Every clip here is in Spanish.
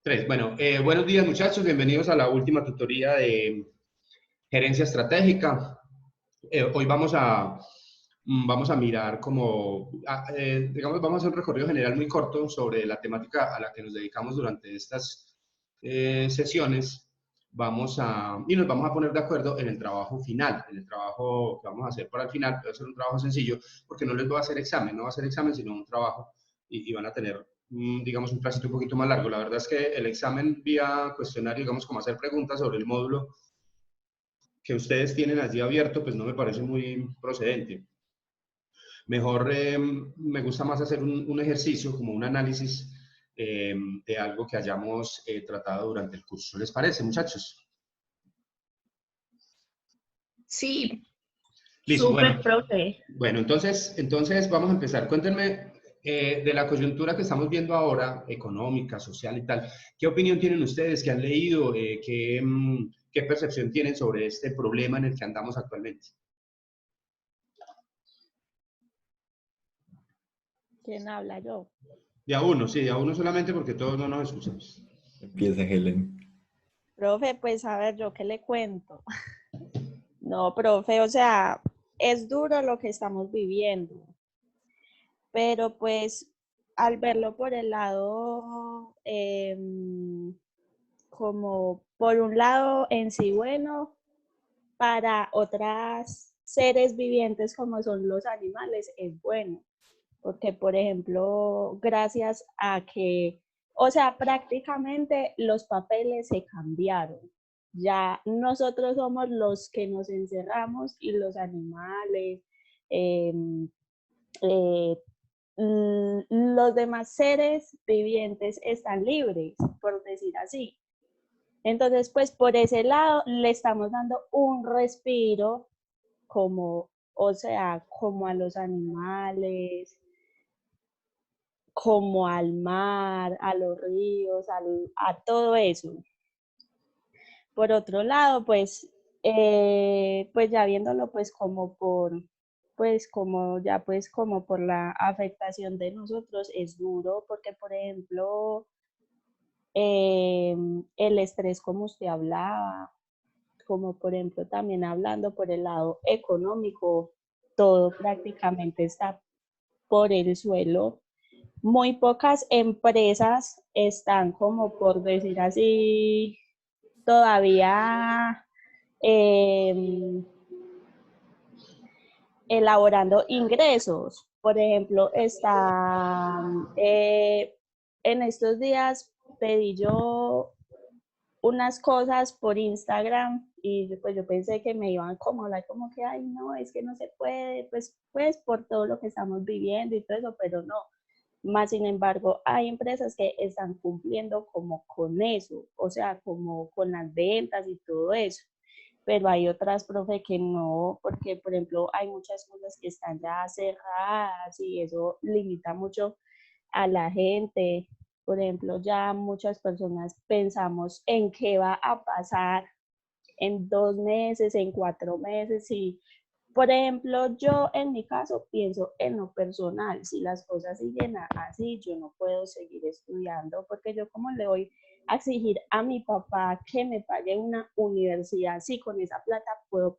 Tres. Bueno, buenos días muchachos, bienvenidos a la última tutoría de gerencia estratégica. Hoy vamos a mirar digamos, vamos a hacer un recorrido general muy corto sobre la temática a la que nos dedicamos durante estas sesiones. Y nos vamos a poner de acuerdo en el trabajo final, en el trabajo que vamos a hacer para el final. Va a ser un trabajo sencillo porque no les va a hacer examen, no va a ser examen, sino un trabajo y van a tener digamos, un placito un poquito más largo. La verdad es que el examen vía cuestionario, digamos, como hacer preguntas sobre el módulo que ustedes tienen allí abierto, pues no me parece muy procedente. Mejor me gusta más hacer un ejercicio, como un análisis de algo que hayamos tratado durante el curso. ¿Les parece, muchachos? Sí, Listo, súper, bueno. profe. Bueno, entonces vamos a empezar. Cuéntenme de la coyuntura que estamos viendo ahora, económica, social y tal. ¿Qué opinión tienen ustedes? ¿Qué han leído? ¿Qué percepción tienen sobre este problema en el que andamos actualmente? ¿Quién habla? Yo. De a uno, sí, de a uno solamente porque todos no nos escuchamos. Empieza Helen. Profe, pues a ver, ¿yo qué le cuento? No, profe, o sea, es duro lo que estamos viviendo, pero pues al verlo por el lado, como por un lado en sí bueno, para otras seres vivientes como son los animales es bueno. Porque, por ejemplo, gracias a que, o sea, prácticamente los papeles se cambiaron. Ya nosotros somos los que nos encerramos y los animales, eh, eh, los demás seres vivientes están libres, por decir así. Entonces, pues por ese lado le estamos dando un respiro como, o sea, como a los animales, como al mar, a los ríos, a todo eso. Por otro lado, pues ya viéndolo pues como pues como ya pues como por la afectación de nosotros es duro porque por ejemplo el estrés como usted hablaba, como por ejemplo también hablando por el lado económico, todo prácticamente está por el suelo. Muy pocas empresas están, como por decir así, todavía elaborando ingresos. Por ejemplo, en estos días pedí yo unas cosas por Instagram y pues yo pensé que me iban como a hablar como que, ay, no, es que no se puede, pues por todo lo que estamos viviendo y todo eso, pero no. Más sin embargo, hay empresas que están cumpliendo como con eso, o sea, como con las ventas y todo eso. Pero hay otras, profe, que no, porque, por ejemplo, hay muchas cosas que están ya cerradas y eso limita mucho a la gente. Por ejemplo, ya muchas personas pensamos en qué va a pasar en 2 meses, en 4 meses, y por ejemplo, yo en mi caso pienso en lo personal, si las cosas siguen así, yo no puedo seguir estudiando porque yo como le voy a exigir a mi papá que me pague una universidad, si con esa plata puedo,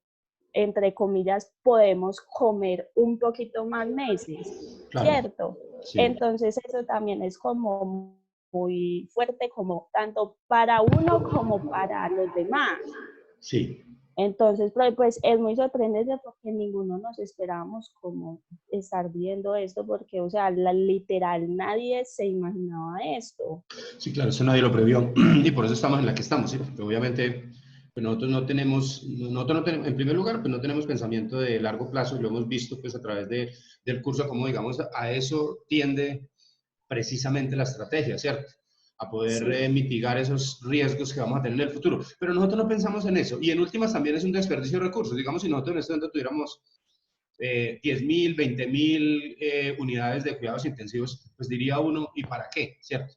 entre comillas, podemos comer un poquito más meses, Claro, ¿cierto? sí, Entonces eso también es como muy fuerte como tanto para uno como para los demás. sí. Entonces, pues es muy sorprendente porque ninguno nos esperábamos como estar viendo esto, porque, o sea, literal, nadie se imaginaba esto. Sí, claro, eso nadie lo previó y por eso estamos en la que estamos, ¿sí? Porque obviamente pues nosotros no tenemos, en primer lugar, pues no tenemos pensamiento de largo plazo y lo hemos visto pues a través del curso, como digamos, a eso tiende precisamente la estrategia, ¿cierto? A poder Sí, mitigar esos riesgos que vamos a tener en el futuro. Pero nosotros no pensamos en eso y en últimas también es un desperdicio de recursos. Digamos, si nosotros en este momento tuviéramos 10.000, 20.000 unidades de cuidados intensivos, pues diría uno, ¿y para qué? ¿Cierto?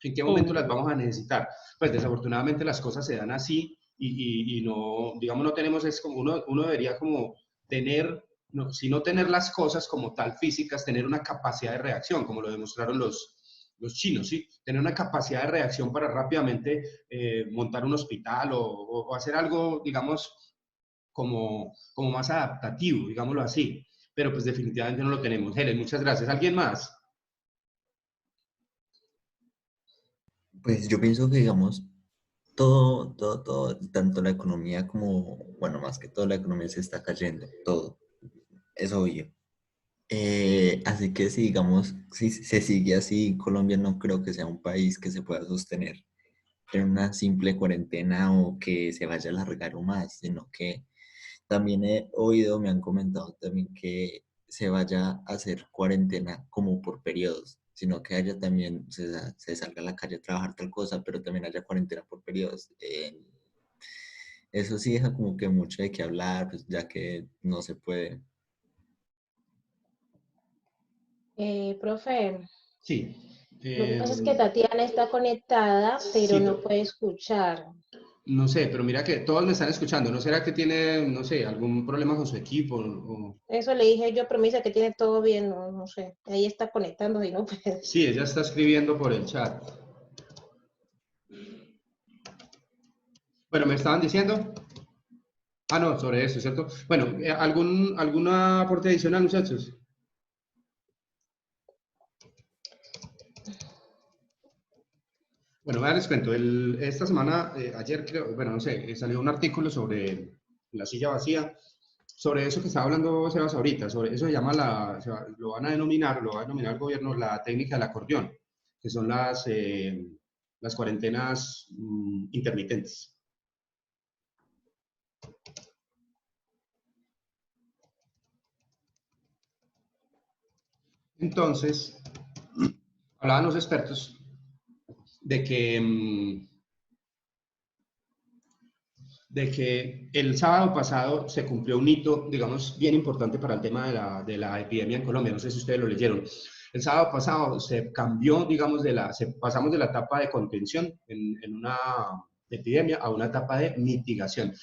¿En qué momento las vamos a necesitar? Pues desafortunadamente las cosas se dan así y no, digamos, no tenemos, es como uno debería como tener, no, si no tener las cosas como tal físicas, tener una capacidad de reacción, como lo demostraron los chinos, ¿sí? Tener una capacidad de reacción para rápidamente montar un hospital o hacer algo, digamos, como más adaptativo, digámoslo así. Pero pues definitivamente no lo tenemos. Helen, muchas gracias. ¿Alguien más? Pues yo pienso que, digamos, todo, tanto la economía como, bueno, más que todo la economía se está cayendo, todo, es obvio. Así que si, digamos, si se sigue así, Colombia no creo que sea un país que se pueda sostener en una simple cuarentena o que se vaya a alargar o más, sino que también he oído, me han comentado también que se vaya a hacer cuarentena como por periodos, sino que haya también, se salga a la calle a trabajar tal cosa, pero también haya cuarentena por periodos. Eso sí deja como que mucho de qué hablar, pues ya que no se puede. Profe, Sí. lo que pasa es que Tatiana está conectada, pero Sí, no puede escuchar. no sé, pero mira que todos me están escuchando. ¿No será que tiene, no sé, algún problema con su equipo? Eso le dije yo, pero me dice que tiene todo bien, no, no sé. Ahí está conectando y no puede. Sí, ella está escribiendo por el chat. Bueno, ¿me estaban diciendo? Ah, no, sobre eso, ¿cierto? Bueno, ¿alguna aporte adicional, muchachos? Bueno, les cuento. Esta semana, ayer creo, bueno, no sé, salió un artículo sobre la silla vacía, sobre eso que estaba hablando Sebas ahorita, sobre eso se llama lo van a denominar, lo va a denominar el gobierno la técnica del acordeón, que son las cuarentenas intermitentes. Entonces, hablaban los expertos de que, de que el sábado pasado se cumplió un hito, digamos, bien importante para el tema de la epidemia en Colombia. No sé si ustedes lo leyeron. El sábado pasado se cambió, digamos, pasamos de la etapa de contención en una epidemia a una etapa de mitigación.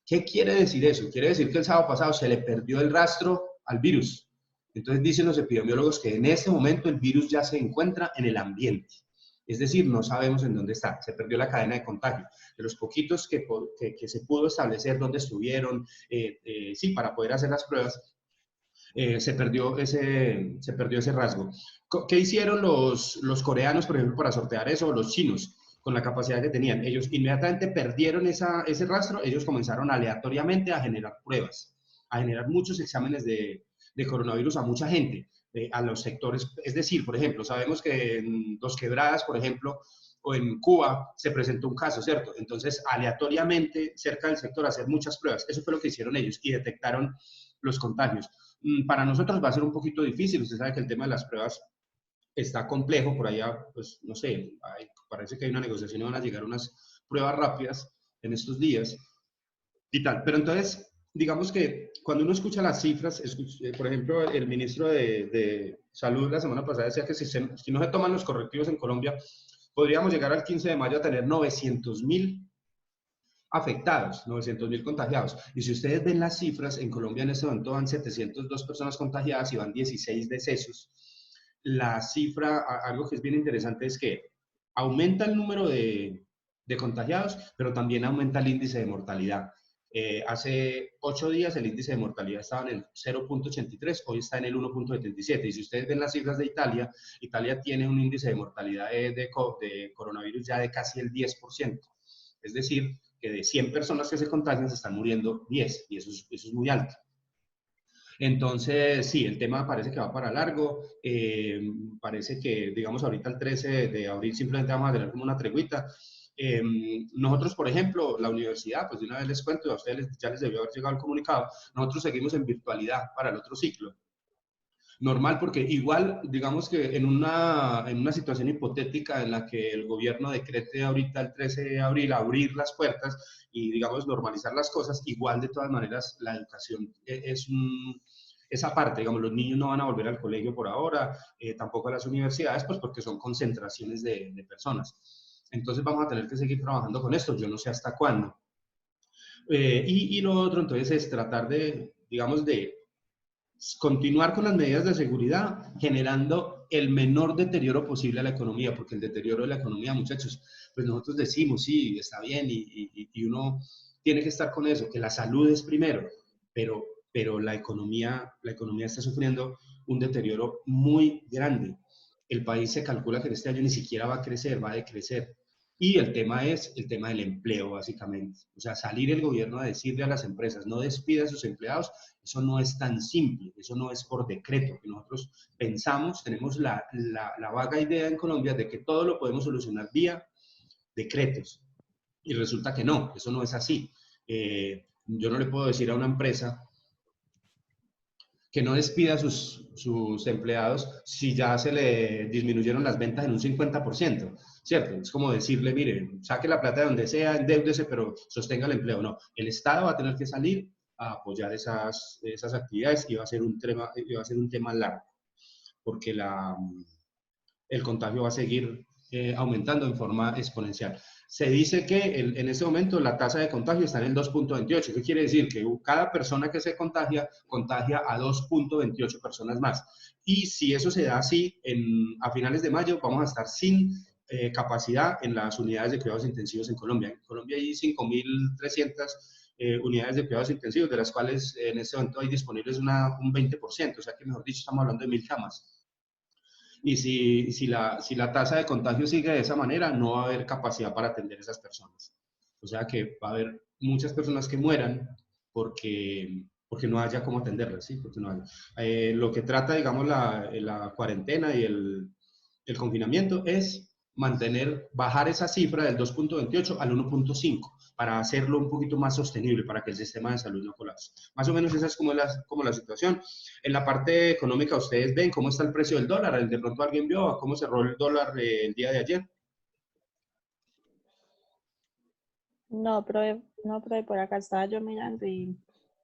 ¿Qué quiere decir eso? Quiere decir que el sábado pasado se le perdió el rastro al virus. Entonces dicen los epidemiólogos que en este momento el virus ya se encuentra en el ambiente. Es decir, no sabemos en dónde está. Se perdió la cadena de contagio. De los poquitos que se pudo establecer dónde estuvieron, sí, para poder hacer las pruebas, se perdió ese rasgo. ¿Qué hicieron los coreanos, por ejemplo, para sortear eso? Los chinos, con la capacidad que tenían. Ellos inmediatamente perdieron ese rastro, ellos comenzaron aleatoriamente a generar pruebas, a generar muchos exámenes de coronavirus a mucha gente, a los sectores. Es decir, por ejemplo, sabemos que en Dos Quebradas, por ejemplo, o en Cuba se presentó un caso, ¿cierto? Entonces, aleatoriamente, cerca del sector, hacer muchas pruebas. Eso fue lo que hicieron ellos y detectaron los contagios. Para nosotros va a ser un poquito difícil. Usted sabe que el tema de las pruebas está complejo. Por allá, pues, no sé, parece que hay una negociación y van a llegar unas pruebas rápidas en estos días y tal. Pero entonces, digamos que cuando uno escucha las cifras, por ejemplo, el ministro de Salud la semana pasada decía que si no se toman los correctivos en Colombia, podríamos llegar al 15 de mayo a tener 900.000 afectados, 900.000 contagiados. Y si ustedes ven las cifras, en Colombia en este momento van 702 personas contagiadas y van 16 decesos. La cifra, algo que es bien interesante es que aumenta el número de contagiados, pero también aumenta el índice de mortalidad. Hace 8 días el índice de mortalidad estaba en el 0.83, hoy está en el 1.77. Y si ustedes ven las cifras de Italia, Italia tiene un índice de mortalidad de coronavirus ya de casi el 10%. Es decir, que de 100 personas que se contagian se están muriendo 10, y eso es muy alto. Entonces, sí, el tema parece que va para largo. Parece que, digamos, ahorita el 13 de abril simplemente vamos a tener como una treguita. Nosotros, por ejemplo, la universidad, pues de una vez les cuento, a ustedes ya les debió haber llegado el comunicado, nosotros seguimos en virtualidad para el otro ciclo. Normal, porque igual, digamos que en una situación hipotética en la que el gobierno decrete ahorita el 13 de abril abrir las puertas y, digamos, normalizar las cosas, igual de todas maneras la educación esa parte, digamos, los niños no van a volver al colegio por ahora, tampoco a las universidades, pues porque son concentraciones de personas. Entonces vamos a tener que seguir trabajando con esto, yo no sé hasta cuándo. Y lo otro, entonces, es tratar de, digamos, de continuar con las medidas de seguridad, generando el menor deterioro posible a la economía, porque el deterioro de la economía, muchachos, pues nosotros decimos, sí, está bien, y uno tiene que estar con eso, que la salud es primero, pero la economía está sufriendo un deterioro muy grande. El país se calcula que en este año ni siquiera va a crecer, va a decrecer. Y el tema es el tema del empleo, básicamente. O sea, salir el gobierno a decirle a las empresas, no despida a sus empleados, eso no es tan simple, eso no es por decreto, que nosotros pensamos, tenemos la vaga idea en Colombia de que todo lo podemos solucionar vía decretos. Y resulta que no, eso no es así. Yo no le puedo decir a una empresa que no despida a sus empleados si ya se le disminuyeron las ventas en un 50%, ¿cierto? Es como decirle, mire, saque la plata de donde sea, endeúdese, pero sostenga el empleo. No, el Estado va a tener que salir a apoyar esas actividades y va a ser un tema largo, porque el contagio va a seguir aumentando en forma exponencial. Se dice que en ese momento la tasa de contagio está en el 2.28. ¿Qué quiere decir? Que cada persona que se contagia a 2.28 personas más. Y si eso se da así, a finales de mayo vamos a estar sin capacidad en las unidades de cuidados intensivos en Colombia. En Colombia hay 5.300 unidades de cuidados intensivos, de las cuales en este momento hay disponibles un 20%, o sea que mejor dicho estamos hablando de 1.000 camas. Y si la tasa de contagio sigue de esa manera, no va a haber capacidad para atender a esas personas. O sea que va a haber muchas personas que mueran porque no haya cómo atenderlas, ¿sí? Porque no haya. Lo que trata, digamos, la cuarentena y el confinamiento es bajar esa cifra del 2.28 al 1.5 para hacerlo un poquito más sostenible, para que el sistema de salud no colapse. Más o menos esa es como la situación. En la parte económica, ustedes ven cómo está el precio del dólar. De pronto alguien vio cómo cerró el dólar el día de ayer. No, probé por acá, estaba yo mirando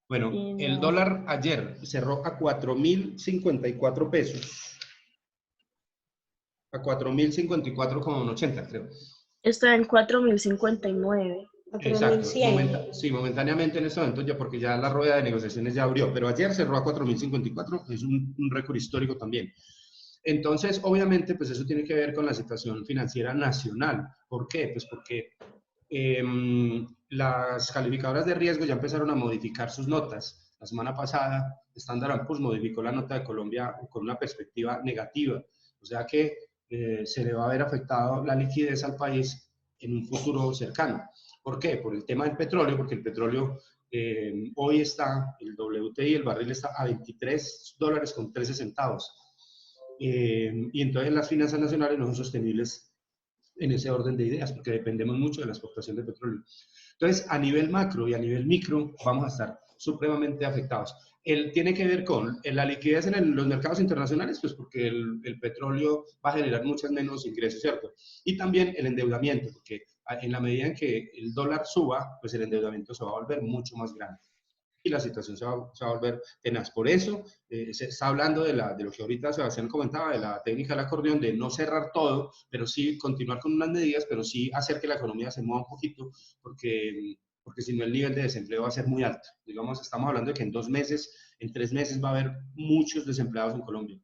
Bueno, y el no. dólar ayer cerró a 4.054 pesos. A 4.054,80, creo. Está en 4.059. Exacto. 4.100. Sí, momentáneamente en este momento, ya porque ya la rueda de negociaciones ya abrió, pero ayer cerró a 4.054, es un récord histórico también. Entonces, obviamente, pues eso tiene que ver con la situación financiera nacional. ¿Por qué? Pues porque las calificadoras de riesgo ya empezaron a modificar sus notas. La semana pasada, Standard & Poor's modificó la nota de Colombia con una perspectiva negativa. O sea que se le va a ver afectado la liquidez al país en un futuro cercano. ¿Por qué? Por el tema del petróleo, porque el petróleo hoy está, el WTI, el barril está a $23.13. Y entonces las finanzas nacionales no son sostenibles en ese orden de ideas, porque dependemos mucho de la exportación de petróleo. Entonces, a nivel macro y a nivel micro, vamos a estar supremamente afectados. Tiene que ver con la liquidez en los mercados internacionales, pues porque el petróleo va a generar muchos menos ingresos, ¿cierto? Y también el endeudamiento, porque en la medida en que el dólar suba, pues el endeudamiento se va a volver mucho más grande y la situación se va a volver tenaz. Por eso se está hablando de lo que ahorita Sebastián comentaba, de la técnica del acordeón, de no cerrar todo, pero sí continuar con unas medidas, pero sí hacer que la economía se mueva un poquito, porque si no el nivel de desempleo va a ser muy alto. Digamos, estamos hablando de que en 2 meses, en 3 meses va a haber muchos desempleados en Colombia,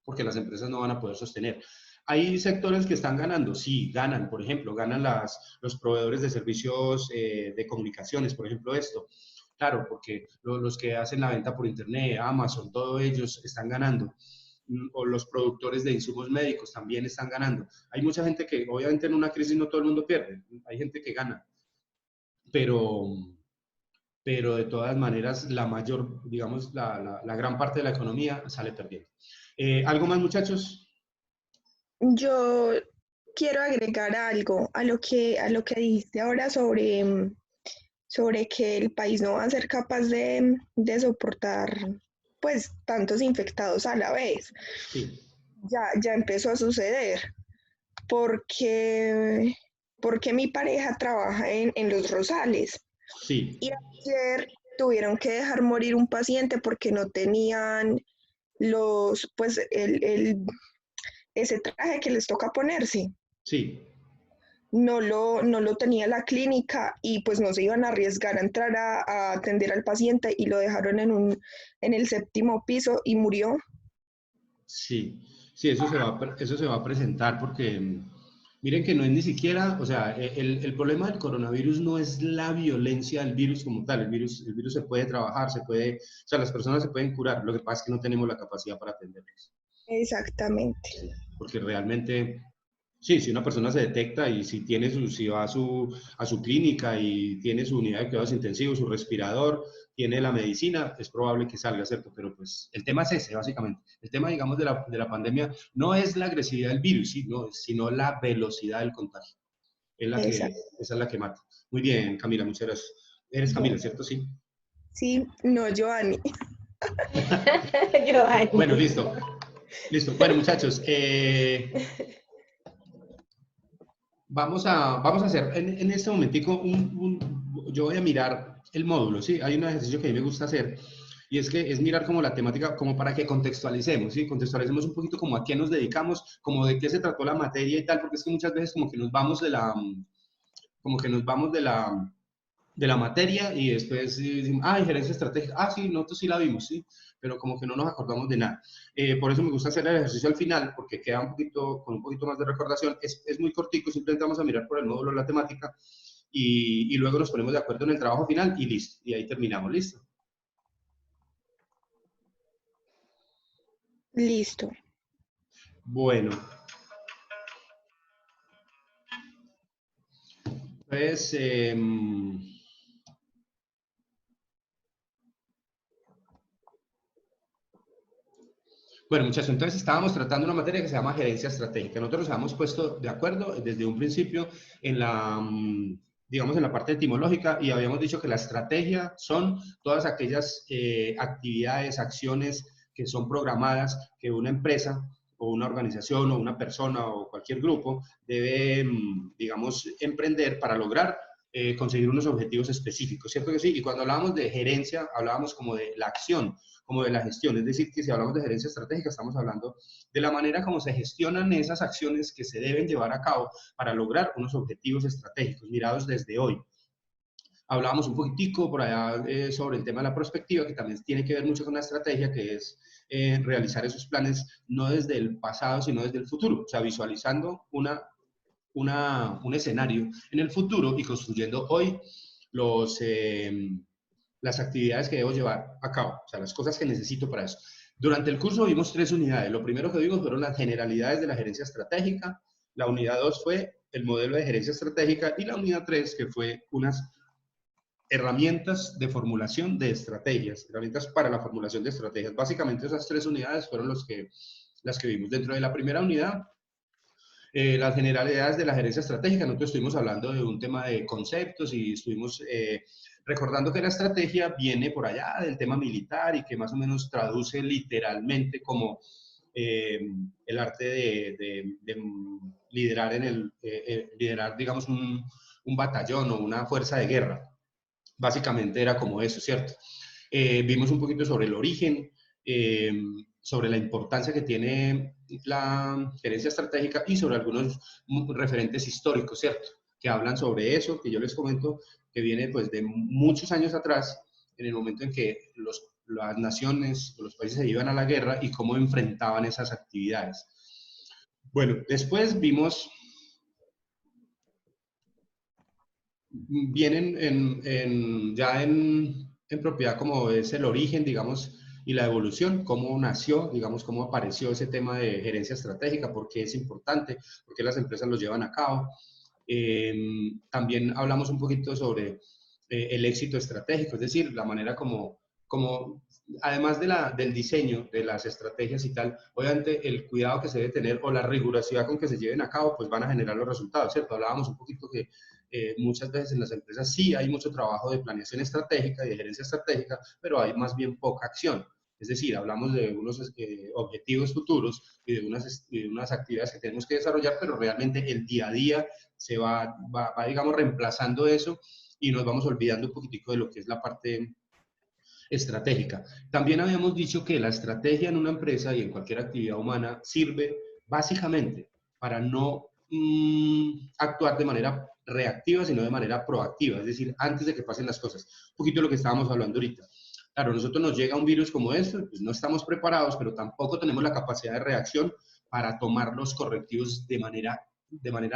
porque las empresas no van a poder sostener. ¿Hay sectores que están ganando? Sí, ganan. Por ejemplo, ganan los proveedores de servicios de comunicaciones, por ejemplo, esto. Claro, porque los que hacen la venta por internet, Amazon, todos ellos están ganando. O los productores de insumos médicos también están ganando. Hay mucha gente que, obviamente, en una crisis no todo el mundo pierde. Hay gente que gana. Pero de todas maneras, la mayor, digamos, la gran parte de la economía sale perdiendo. ¿Algo más, muchachos? Yo quiero agregar algo a lo que dijiste ahora sobre que el país no va a ser capaz de soportar pues tantos infectados a la vez. Sí. Ya empezó a suceder porque mi pareja trabaja en Los Rosales Sí. y ayer tuvieron que dejar morir un paciente porque no tenían ese traje que les toca ponerse. Sí. No lo tenía la clínica y pues no se iban a arriesgar a entrar a atender al paciente y lo dejaron en el 7º piso y murió. Sí, Sí, eso se va a presentar porque miren que no es ni siquiera, o sea, el problema del coronavirus no es la violencia del virus como tal. El virus se puede trabajar, se puede, o sea, las personas se pueden curar. Lo que pasa es que no tenemos la capacidad para atenderlos. Exactamente. Sí, porque realmente, sí, si una persona se detecta y si tiene si va a su clínica y tiene su unidad de cuidados intensivos, su respirador, tiene la medicina, es probable que salga, ¿cierto? Pero pues el tema es ese, básicamente. El tema, digamos, de la pandemia no es la agresividad del virus, sino la velocidad del contagio. Exacto. Esa es la que mata. Muy bien, Camila, muchas gracias. Eres Camila, Bueno, ¿cierto? Sí. sí, no, Giovanni. Bueno, Giovanni. listo. Listo. Bueno, muchachos, vamos a hacer en este momentico yo voy a mirar el módulo, ¿sí? Hay un ejercicio que a mí me gusta hacer y es que es mirar como la temática, como para que contextualicemos, ¿sí? Contextualicemos un poquito como a qué nos dedicamos, como de qué se trató la materia y tal, porque es que muchas veces como que nos vamos como que nos vamos de la materia y después decimos, ah, gerencia estratégica, ah, sí, nosotros sí la vimos, sí, pero como que no nos acordamos de nada. Por eso me gusta hacer el ejercicio al final, porque queda con un poquito más de recordación, es muy cortico, simplemente vamos a mirar por el módulo de la temática y luego nos ponemos de acuerdo en el trabajo final y listo, y ahí terminamos, listo. Listo. Bueno, pues... bueno, muchachos, entonces estábamos tratando una materia que se llama gerencia estratégica. Nosotros nos habíamos puesto de acuerdo desde un principio en digamos, en la parte etimológica y habíamos dicho que la estrategia son todas aquellas actividades, acciones que son programadas que una empresa o una organización o una persona o cualquier grupo debe, digamos, emprender para lograr conseguir unos objetivos específicos, ¿cierto que sí? Y cuando hablábamos de gerencia, hablábamos como de la acción, como de la gestión. Es decir, que si hablamos de gerencia estratégica, estamos hablando de la manera como se gestionan esas acciones que se deben llevar a cabo para lograr unos objetivos estratégicos mirados desde hoy. Hablábamos un poquitico por allá sobre el tema de la prospectiva, que también tiene que ver mucho con la estrategia, que es realizar esos planes no desde el pasado, sino desde el futuro, o sea, visualizando un escenario en el futuro y construyendo hoy los, las actividades que debo llevar a cabo, o sea, las cosas que necesito para eso. Durante el curso vimos 3 unidades. Lo primero que vimos fueron las generalidades de la gerencia estratégica. La unidad 2 fue el modelo de gerencia estratégica y la unidad 3 que fue unas herramientas de formulación de estrategias, herramientas para la formulación de estrategias. Básicamente esas 3 unidades fueron las que vimos. Dentro de la primera unidad, las generalidades de la gerencia estratégica, nosotros estuvimos hablando de un tema de conceptos y estuvimos recordando que la estrategia viene por allá del tema militar y que más o menos traduce literalmente como el arte de liderar, liderar, digamos, un batallón o una fuerza de guerra. Básicamente era como eso, ¿cierto? Vimos un poquito sobre el origen, sobre la importancia que tiene la gerencia estratégica y sobre algunos referentes históricos, ¿cierto? Que hablan sobre eso, que yo les comento, que viene pues de muchos años atrás, en el momento en que las naciones o los países se iban a la guerra y cómo enfrentaban esas actividades. Bueno, después vimos vienen ya en propiedad como es el origen, digamos, y la evolución, cómo nació, digamos, cómo apareció ese tema de gerencia estratégica, por qué es importante, por qué las empresas lo llevan a cabo. También hablamos un poquito sobre el éxito estratégico, es decir, la manera como además del diseño de las estrategias y tal, obviamente el cuidado que se debe tener o la rigurosidad con que se lleven a cabo, pues van a generar los resultados, ¿cierto? Hablábamos un poquito que muchas veces en las empresas sí hay mucho trabajo de planeación estratégica y de gerencia estratégica, pero hay más bien poca acción. Es decir, hablamos de unos objetivos futuros y de unas actividades que tenemos que desarrollar, pero realmente el día a día se va, digamos, reemplazando eso y nos vamos olvidando un poquitico de lo que es la parte estratégica. También habíamos dicho que la estrategia en una empresa y en cualquier actividad humana sirve básicamente para no actuar de manera reactiva, sino de manera proactiva, es decir, antes de que pasen las cosas. Un poquito de lo que estábamos hablando ahorita. Claro, a nosotros nos llega un virus como este, pues no estamos preparados, pero tampoco tenemos la capacidad de reacción para tomar los correctivos de manera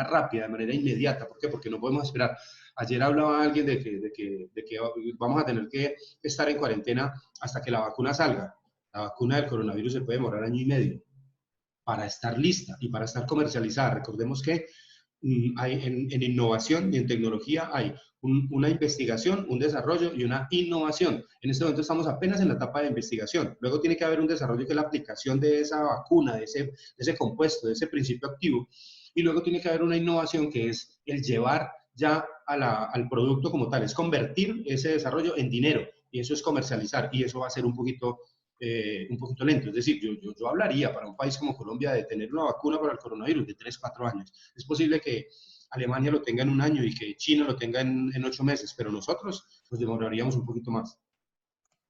rápida, de manera inmediata. ¿Por qué? Porque no podemos esperar. Ayer hablaba alguien de que vamos a tener que estar en cuarentena hasta que la vacuna salga. La vacuna del coronavirus se puede demorar 1 año y medio para estar lista y para estar comercializada. Recordemos que en innovación y en tecnología hay una investigación, un desarrollo y una innovación. En este momento estamos apenas en la etapa de investigación. Luego tiene que haber un desarrollo que es la aplicación de esa vacuna, de ese compuesto, de ese principio activo. Y luego tiene que haber una innovación que es el llevar ya al producto como tal, es convertir ese desarrollo en dinero. Y eso es comercializar. Y eso va a ser un poquito lento. Es decir, yo hablaría para un país como Colombia de tener una vacuna para el coronavirus de 3-4 años. Es posible que Alemania lo tenga en 1 año y que China lo tenga en 8 meses, pero nosotros nos demoraríamos un poquito más,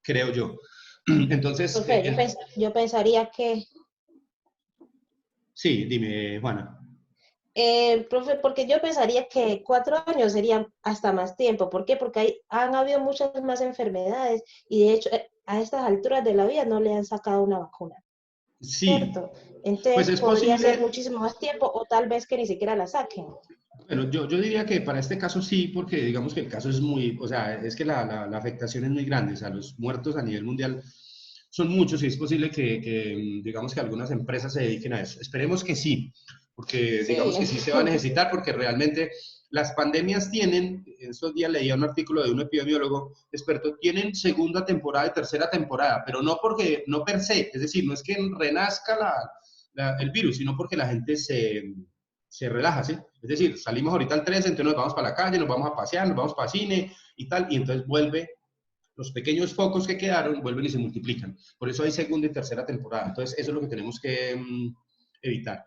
creo yo. Entonces... Profe, yo pensaría que... Sí, dime, Juana. Profe, porque yo pensaría que 4 años serían hasta más tiempo. ¿Por qué? Porque han habido muchas más enfermedades y de hecho a estas alturas de la vida no le han sacado una vacuna. Sí. ¿Cierto? Entonces Pues es podría posible... ser muchísimo más tiempo o tal vez que ni siquiera la saquen. Bueno, yo diría que para este caso sí, porque digamos que el caso es muy, o sea, es que la afectación es muy grande, o sea, los muertos a nivel mundial son muchos y es posible que digamos que algunas empresas se dediquen a eso. Esperemos que sí, porque Sí. digamos que sí se va a necesitar, porque realmente las pandemias tienen, en estos días leía un artículo de un epidemiólogo experto, tienen segunda temporada y tercera temporada, pero no porque, no per se, es decir, no es que renazca el virus, sino porque la gente se relaja, ¿sí? Es decir, salimos ahorita el 13, entonces nos vamos para la calle, nos vamos a pasear, nos vamos para cine y tal, y entonces vuelve, los pequeños focos que quedaron vuelven y se multiplican. Por eso hay segunda y tercera temporada. Entonces, eso es lo que tenemos que evitar.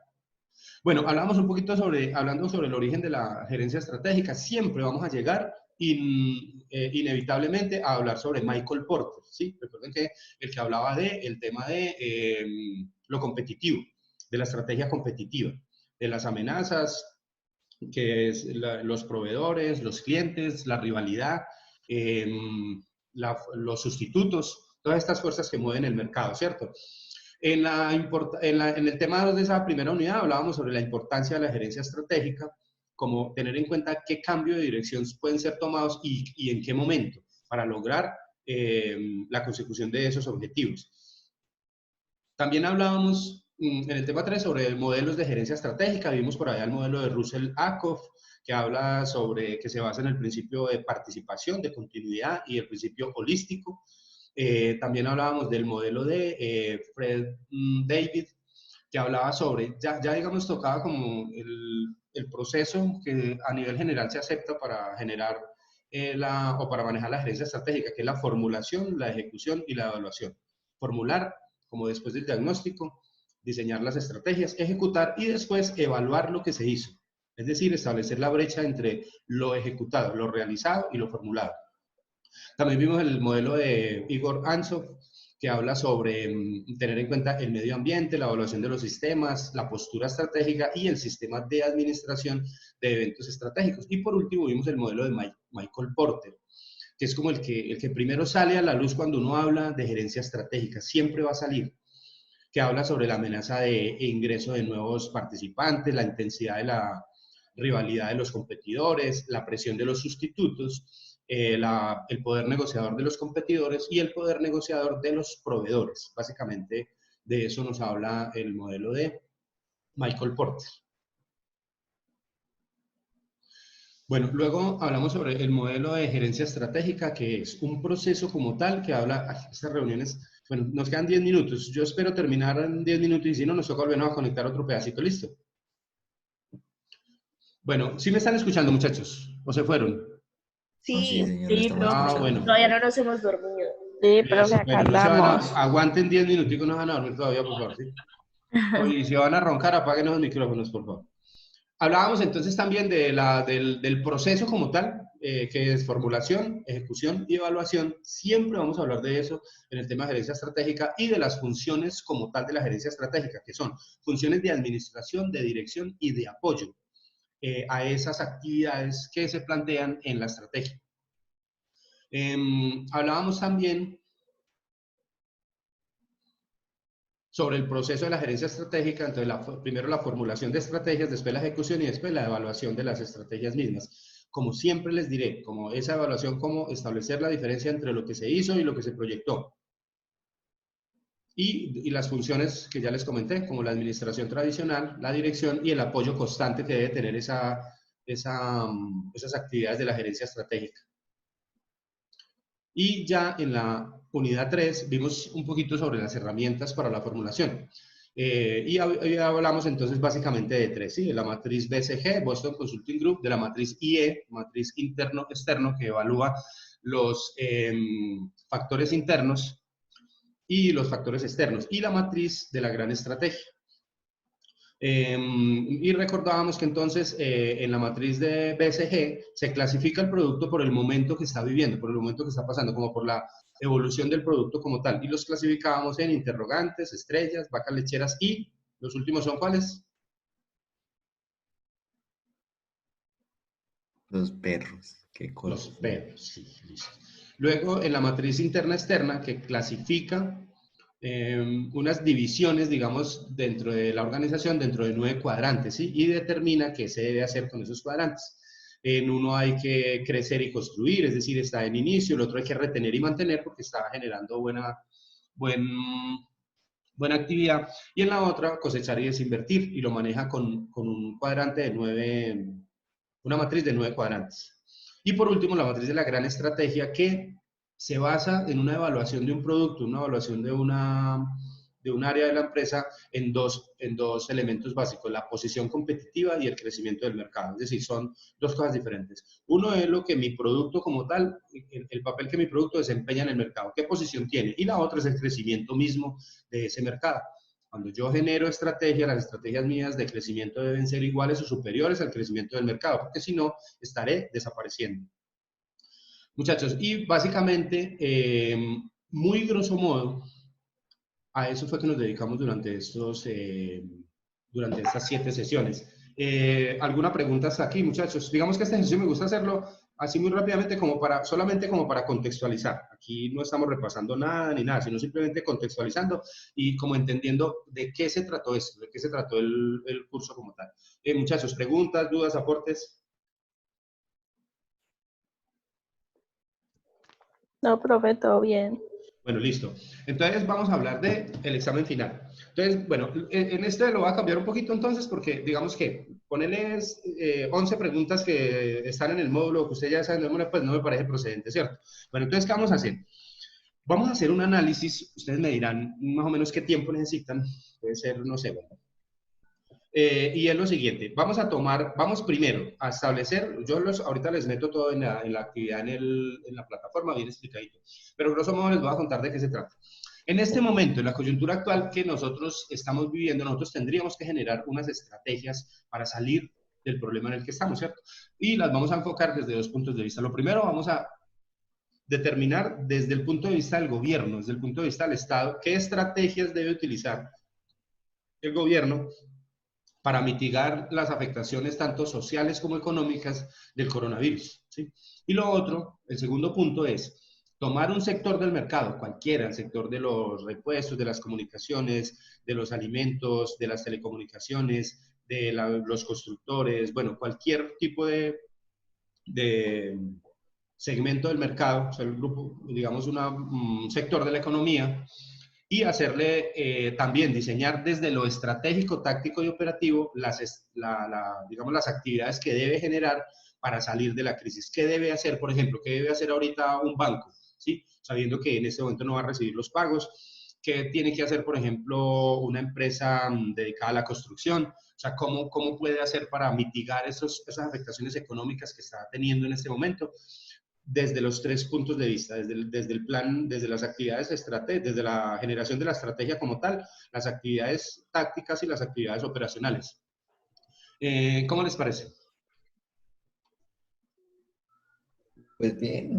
Bueno, hablamos un poquito hablando sobre el origen de la gerencia estratégica. Siempre vamos a llegar inevitablemente a hablar sobre Michael Porter, ¿sí? Recuerden que el que hablaba el tema de lo competitivo, de la estrategia competitiva, de las amenazas, que es los proveedores, los clientes, la rivalidad, los sustitutos, todas estas fuerzas que mueven el mercado, ¿cierto? En el tema de esa primera unidad hablábamos sobre la importancia de la gerencia estratégica, como tener en cuenta qué cambio de dirección pueden ser tomados y en qué momento para lograr la consecución de esos objetivos. También hablábamos en el tema 3 sobre modelos de gerencia estratégica. Vimos por allá el modelo de Russell-Ackoff, que habla sobre que se basa en el principio de participación, de continuidad y el principio holístico. También hablábamos del modelo de Fred David, que hablaba sobre, ya digamos tocaba como el proceso que a nivel general se acepta para generar o para manejar la gerencia estratégica, que es la formulación, la ejecución y la evaluación. Formular, como después del diagnóstico, diseñar las estrategias, ejecutar y después evaluar lo que se hizo. Es decir, establecer la brecha entre lo ejecutado, lo realizado y lo formulado. También vimos el modelo de Igor Antsov, que habla sobre tener en cuenta el medio ambiente, la evaluación de los sistemas, la postura estratégica y el sistema de administración de eventos estratégicos. Y por último vimos el modelo de Michael Porter, que es como el que primero sale a la luz cuando uno habla de gerencia estratégica, siempre va a salir, que habla sobre la amenaza de ingreso de nuevos participantes, la intensidad de la rivalidad de los competidores, la presión de los sustitutos, el poder negociador de los competidores y el poder negociador de los proveedores. Básicamente de eso nos habla el modelo de Michael Porter. Bueno, luego hablamos sobre el modelo de gerencia estratégica, que es un proceso como tal que habla, estas reuniones, bueno, nos quedan 10 minutos, yo espero terminar en 10 minutos y si no, nos toca volver a conectar otro pedacito, ¿listo? Bueno, ¿sí me están escuchando, muchachos? ¿O se fueron? No, sí, Sí, señor, lo Sí, estamos profe. escuchando. Todavía no nos hemos dormido. Sí, profe, acá Bueno, no se van andamos. aguanten 10 minuticos, no van a dormir todavía, por favor, ¿sí? Y si van a roncar, apaguen los micrófonos, por favor. Hablábamos entonces también del proceso como tal, que es formulación, ejecución y evaluación. Siempre vamos a hablar de eso en el tema de gerencia estratégica y de las funciones como tal de la gerencia estratégica, que son funciones de administración, de dirección y de apoyo a esas actividades que se plantean en la estrategia. Hablábamos también sobre el proceso de la gerencia estratégica. Entonces, primero la formulación de estrategias, después la ejecución y después la evaluación de las estrategias mismas. Como siempre les diré, como esa evaluación, cómo establecer la diferencia entre lo que se hizo y lo que se proyectó. Y las funciones que ya les comenté, como la administración tradicional, la dirección y el apoyo constante que debe tener esas actividades de la gerencia estratégica. Y ya en la unidad 3 vimos un poquito sobre las herramientas para la formulación. Y hablamos entonces básicamente de tres, ¿sí? De la matriz BCG, Boston Consulting Group, de la matriz IE, matriz interno-externo, que evalúa los factores internos y los factores externos, y la matriz de la gran estrategia. Y recordábamos que entonces en la matriz de BCG se clasifica el producto por el momento que está viviendo, por el momento que está pasando, como por la evolución del producto como tal. Y los clasificábamos en interrogantes, estrellas, vacas lecheras y los últimos son ¿cuáles? Los perros. Qué cosa. Los perros, sí, listo. Luego en la matriz interna-externa que clasifica unas divisiones, digamos, dentro de la organización, dentro de 9 cuadrantes, ¿sí? Y determina qué se debe hacer con esos cuadrantes. En uno hay que crecer y construir, es decir, está en inicio, el otro hay que retener y mantener porque está generando buena actividad, y en la otra cosechar y desinvertir, y lo maneja con un cuadrante de 9, una matriz de 9 cuadrantes. Y por último, la matriz de la gran estrategia, que se basa en una evaluación de un producto, una evaluación de un área de la empresa en dos elementos básicos, la posición competitiva y el crecimiento del mercado. Es decir, son dos cosas diferentes. Uno es lo que mi producto como tal, el papel que mi producto desempeña en el mercado, qué posición tiene, y la otra es el crecimiento mismo de ese mercado. Cuando yo genero estrategias, las estrategias mías de crecimiento deben ser iguales o superiores al crecimiento del mercado, porque si no, estaré desapareciendo. Muchachos, y básicamente, muy grosso modo, a eso fue que nos dedicamos durante estas 7 sesiones. ¿Alguna pregunta hasta aquí, muchachos? Digamos que este ejercicio me gusta hacerlo así muy rápidamente, solamente como para contextualizar. Aquí no estamos repasando nada ni nada, sino simplemente contextualizando y como entendiendo de qué se trató esto, de qué se trató el curso como tal. Muchachos, preguntas, dudas, aportes. No, profe, todo bien. Bueno, listo. Entonces vamos a hablar del examen final. Entonces, bueno, en este lo voy a cambiar un poquito entonces porque digamos que ponerles 11 preguntas que están en el módulo que ustedes ya saben, pues no me parece procedente, ¿cierto? Bueno, entonces, ¿qué vamos a hacer? Vamos a hacer un análisis, ustedes me dirán más o menos qué tiempo necesitan, puede ser, no sé, bueno. Y es lo siguiente, vamos primero a establecer, ahorita les meto todo en la actividad en la plataforma, bien explicadito, pero grosso modo les voy a contar de qué se trata. En este momento, en la coyuntura actual que nosotros estamos viviendo, nosotros tendríamos que generar unas estrategias para salir del problema en el que estamos, ¿cierto? Y las vamos a enfocar desde 2 puntos de vista. Lo primero, vamos a determinar desde el punto de vista del gobierno, desde el punto de vista del Estado, qué estrategias debe utilizar el gobierno para mitigar las afectaciones tanto sociales como económicas del coronavirus, ¿sí? Y lo otro, el segundo punto es tomar un sector del mercado, cualquiera, el sector de los repuestos, de las comunicaciones, de los alimentos, de las telecomunicaciones, de los constructores, bueno, cualquier tipo de segmento del mercado, o sea, el grupo, digamos, un sector de la economía, y hacerle también diseñar desde lo estratégico, táctico y operativo digamos, las actividades que debe generar para salir de la crisis. ¿Qué debe hacer, por ejemplo? ¿Qué debe hacer ahorita un banco? ¿Sí? Sabiendo que en este momento no va a recibir los pagos. ¿Qué tiene que hacer, por ejemplo, una empresa dedicada a la construcción? O sea, ¿cómo puede hacer para mitigar esas afectaciones económicas que está teniendo en este momento? Desde los 3 puntos de vista, desde el plan, desde las actividades desde la generación de la estrategia como tal, las actividades tácticas y las actividades operacionales. ¿Cómo les parece? Pues bien.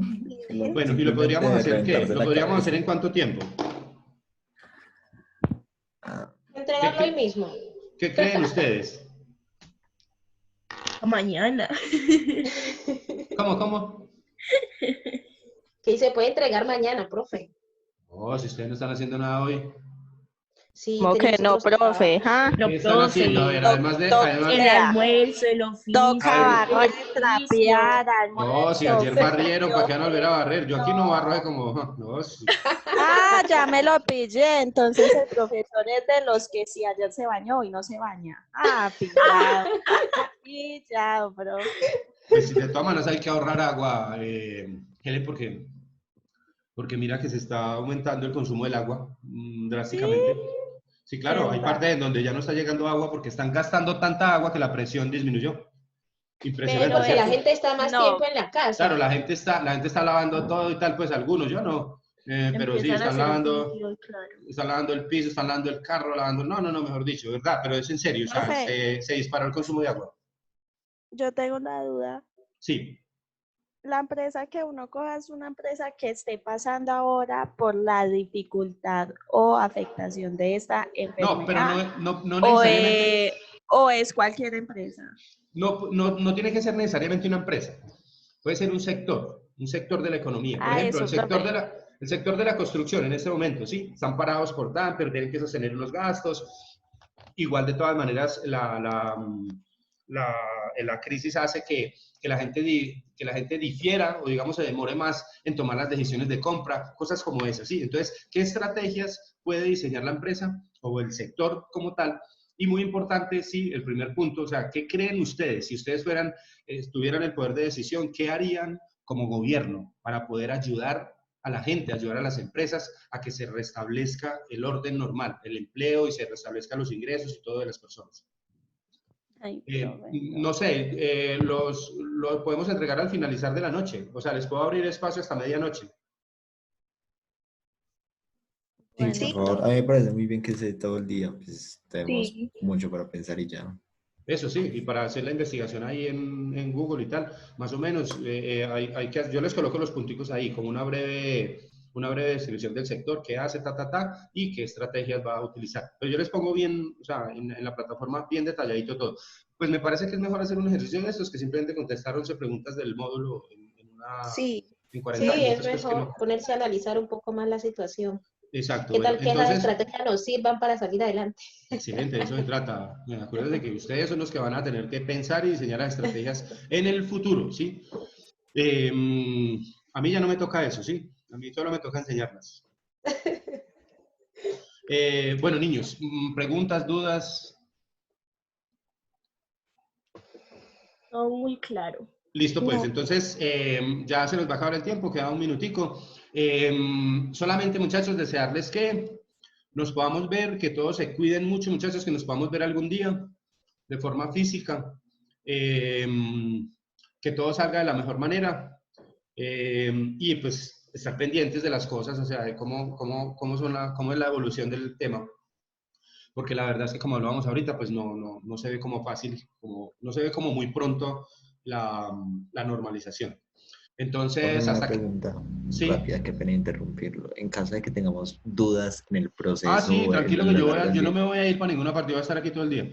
Bueno, ¿y lo podríamos hacer qué? ¿Lo podríamos hacer en cuánto tiempo? Entregarlo hoy mismo. ¿Qué creen ustedes? Mañana. ¿Cómo? Que se puede entregar mañana, profe. Oh, si ustedes no están haciendo nada hoy. Sí, Como que tenemos no, otros profe, ¿ah? ¿Qué están haciendo? A ver, además de, además, El Vea, almuerzo, el oficio, toca a ver, barrer, el trapear, no, si almuerzo, ayer barrieron, ¿para oficio. qué van a volver a barrer? Yo aquí no barro hace como, no, sí. Ah, ya me lo pillé. Entonces el profesor es de los que si ayer se bañó y no se baña. Ah, pillado. Pillado, profe. Pues sí, de todas maneras hay que ahorrar agua, Helen, porque mira que se está aumentando el consumo del agua drásticamente. Sí, claro, hay ¿verdad? partes en donde ya no está llegando agua porque están gastando tanta agua que la presión disminuyó. Sí, Impresionante, porque la ¿cierto? gente está más No, tiempo en la Claro, casa. la gente está lavando todo y tal, pues algunos, yo no. Pero sí, empiezan a hacer oficio, claro. están lavando el piso, están lavando el carro, lavando, no, mejor dicho, ¿verdad? Pero es en serio, o sea, Profe, se disparó el consumo de agua. yo tengo una duda. Sí. La empresa que uno coja es una empresa que esté pasando ahora por la dificultad o afectación de esta No, pero enfermedad no o, necesariamente, o es cualquier empresa. no tiene que ser necesariamente una empresa. Puede ser un sector de la economía. Por Ah, ejemplo, eso, profe. el sector de la construcción en este momento, sí, están parados por TAN, pero tienen que sostener los gastos. Igual, de todas maneras, la crisis hace que que la gente difiera o, digamos, se demore más en tomar las decisiones de compra, cosas como esas, ¿sí? Entonces, ¿qué estrategias puede diseñar la empresa o el sector como tal? Y muy importante, sí, el primer punto, o sea, ¿qué creen ustedes? Si ustedes tuvieran el poder de decisión, ¿qué harían como gobierno para poder ayudar a la gente, ayudar a las empresas a que se restablezca el orden normal, el empleo y se restablezcan los ingresos y todo de las personas? Ay, profe, No sé, los podemos entregar al finalizar de la noche, o sea, les puedo abrir espacio hasta medianoche. Sí, bueno, por Sí, favor. A profe. mí me parece muy bien que esté todo el día. Pues tenemos sí. mucho para pensar y ya. Eso sí, y para hacer la investigación ahí en Google y tal, más o menos, yo les coloco los punticos ahí, como una breve descripción del sector, qué hace, y qué estrategias va a utilizar. Pero yo les pongo bien, o sea, en la plataforma bien detalladito todo. Pues me parece que es mejor hacer un ejercicio de estos que simplemente contestar 11 preguntas del módulo Sí, en 40 Sí, es minutos, pues que mejor no. ponerse a analizar un poco más la situación. Exacto, ¿Qué bueno, tal que esas entonces, estrategias nos sirvan para salir adelante? excelente, de eso se trata. Acuérdense que ustedes son los que van a tener que pensar y diseñar las estrategias en el futuro, ¿sí? Eh, a mí ya no me toca eso, ¿sí? A mí solo me toca enseñarlas. Bueno, niños, preguntas, dudas. Todo muy claro. Listo, pues. no, Entonces, ya se nos va a acabar el tiempo, queda un minutico. Solamente, muchachos, desearles que nos podamos ver, que todos se cuiden mucho, muchachos, que nos podamos ver algún día de forma física, eh, que todo salga de la mejor manera y pues estar pendientes de las cosas, o sea, de cómo es la evolución del tema, porque la verdad es que como hablábamos ahorita, pues no se ve como fácil, no se ve como muy pronto la normalización. Profe, Entonces, una hasta que, pregunta sí. rápida, qué pena interrumpirlo. En caso de que tengamos dudas en el Ah, proceso sí, o tranquilo que a lo largo del yo no día. me voy a ir para ninguna partida, voy a estar aquí todo el día.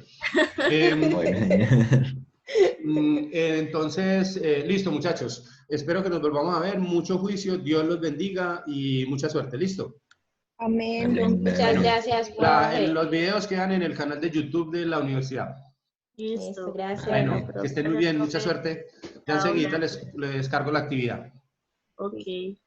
Em, Bueno, genial. Entonces, listo, muchachos. Espero que nos volvamos a ver. Mucho juicio, Dios los bendiga y mucha suerte. Listo. amén. Vale, Muchas Bueno, bendiciones. gracias, profe. los videos quedan en el canal de YouTube de la universidad. Listo, Listo. gracias. Bueno, Bueno, que profe. estén muy Vale, bien, mucha profe. suerte. Ya Chao, enseguida gracias. les cargo la actividad. Ok.